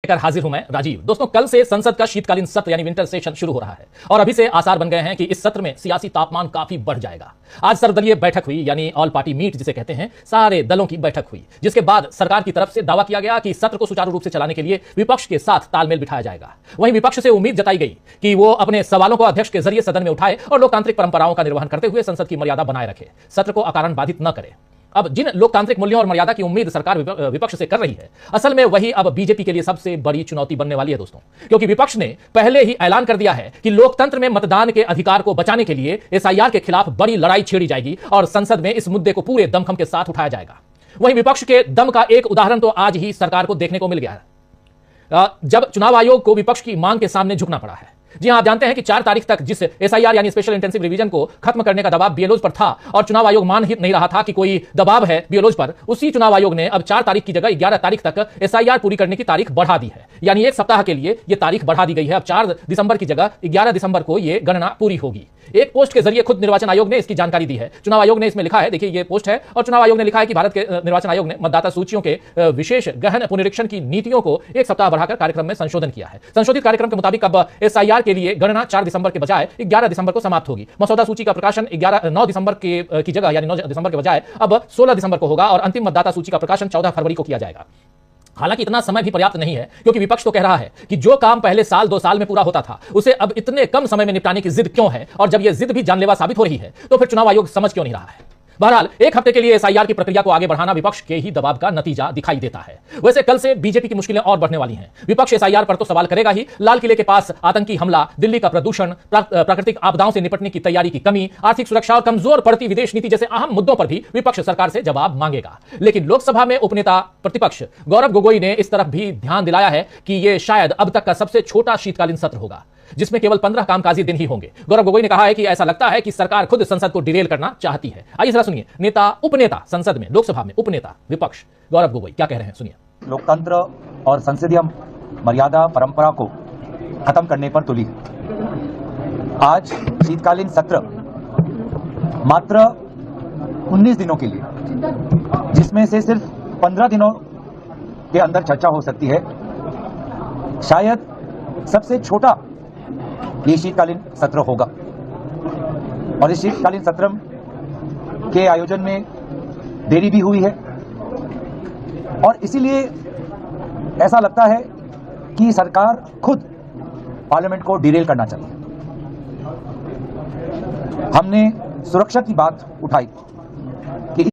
लेकर हाजिर हूं मैं राजीव। दोस्तों, कल से संसद का शीतकालीन सत्र यानी विंटर सेशन शुरू हो रहा है और अभी से आसार बन गए हैं कि इस सत्र में सियासी तापमान काफी बढ़ जाएगा। आज सर्वदलीय बैठक हुई यानी ऑल पार्टी मीट जिसे कहते हैं, सारे दलों की बैठक हुई, जिसके बाद सरकार की तरफ से दावा किया गया कि सत्र को सुचारू रूप से चलाने के लिए विपक्ष के साथ तालमेल बिठाया जाएगा। वहीं विपक्ष से उम्मीद जताई गई कि वो अपने सवालों को अध्यक्ष के जरिए सदन में उठाए और लोकतांत्रिक परंपराओं का निर्वहन करते हुए संसद की मर्यादा बनाए रखे, सत्र को अकारण बाधित न करे। अब जिन लोकतांत्रिक मूल्यों और मर्यादा की उम्मीद सरकार विपक्ष से कर रही है, असल में वही अब बीजेपी के लिए सबसे बड़ी चुनौती बनने वाली है दोस्तों, क्योंकि विपक्ष ने पहले ही ऐलान कर दिया है कि लोकतंत्र में मतदान के अधिकार को बचाने के लिए एसआईआर के खिलाफ बड़ी लड़ाई छेड़ी जाएगी और संसद में इस मुद्दे को पूरे दमखम के साथ उठाया जाएगा। वहीं विपक्ष के दम का एक उदाहरण तो आज ही सरकार को देखने को मिल गया है, जब चुनाव आयोग को विपक्ष की मांग के सामने झुकना पड़ा है। जी हां, आप जानते हैं कि 4 तारीख तक जिस एसआईआर यानी स्पेशल इंटेंसिव रिवीजन को खत्म करने का दबाव बीएलओज पर था और चुनाव आयोग मान ही नहीं रहा था कि कोई दबाव है बीएलओज पर, उसी चुनाव आयोग ने अब 4 तारीख की जगह 11 तारीख तक एसआईआर पूरी करने की तारीख बढ़ा दी है। यानी एक सप्ताह के लिए यह तारीख बढ़ा दी गई है। अब 4 दिसंबर की जगह 11 दिसंबर को यह गणना पूरी होगी। एक पोस्ट के जरिए खुद निर्वाचन आयोग ने इसकी जानकारी दी है। चुनाव आयोग ने इसमें लिखा है, देखिए ये पोस्ट है, और चुनाव आयोग ने लिखा है कि भारत के निर्वाचन आयोग ने मतदाता सूचियों के विशेष गहन पुनरीक्षण की नीतियों को एक सप्ताह बढ़ाकर कार्यक्रम में संशोधन किया है। संशोधित कार्यक्रम के मुताबिक अब एसआईआर के लिए गणना 4 दिसंबर के बजाय 11 दिसंबर को समाप्त होगी। मसौदा सूची का प्रकाशन 9 दिसंबर की जगह यानी 9 दिसंबर के बजाय अब 16 दिसंबर को होगा और अंतिम मतदाता सूची का प्रकाशन 14 फरवरी को किया जाएगा। हालांकि इतना समय भी पर्याप्त नहीं है, क्योंकि विपक्ष तो कह रहा है कि जो काम पहले साल 2 साल में पूरा होता था उसे अब इतने कम समय में निपटाने की जिद क्यों है, और जब यह जिद भी जानलेवा साबित हो रही है तो फिर चुनाव आयोग समझ क्यों नहीं रहा है। बहरहाल एक हफ्ते के लिए एसआईआर की प्रक्रिया को आगे बढ़ाना विपक्ष के ही दबाव का नतीजा दिखाई देता है। वैसे कल से बीजेपी की मुश्किलें और बढ़ने वाली हैं। विपक्ष एसआईआर पर तो सवाल करेगा ही, लाल किले के पास आतंकी हमला, दिल्ली का प्रदूषण, प्राकृतिक आपदाओं से निपटने की तैयारी की कमी, आर्थिक सुरक्षा और कमजोर पड़ती विदेश नीति जैसे अहम मुद्दों पर भी विपक्ष सरकार से जवाब मांगेगा। लेकिन लोकसभा में उपनेता प्रतिपक्ष गौरव गोगोई ने इस तरफ भी ध्यान दिलाया है कि यह शायद अब तक का सबसे छोटा शीतकालीन सत्र होगा, जिसमें केवल 15 कामकाजी दिन ही होंगे। गौरव गोगोई ने कहा है कि ऐसा लगता है कि सरकार खुद संसद को डिरेल करना चाहती है। आइए जरा सुनिए नेता उपनेता संसद में, लोकसभा में उपनेता विपक्ष गौरव गोगोई क्या कह रहे हैं, सुनिए। लोकतंत्र और संसदीय मर्यादा परंपरा को खत्म करने पर तुली। आज शीतकालीन सत्र मात्र 19 दिनों के लिए, जिसमें से सिर्फ 15 दिनों के अंदर चर्चा हो सकती है, शायद सबसे छोटा ये शीतकालीन सत्र होगा। और इस शीतकालीन सत्र के आयोजन में देरी भी हुई है और इसीलिए ऐसा लगता है कि सरकार खुद पार्लियामेंट को डिरेल करना चाहती है। हमने सुरक्षा की बात उठाई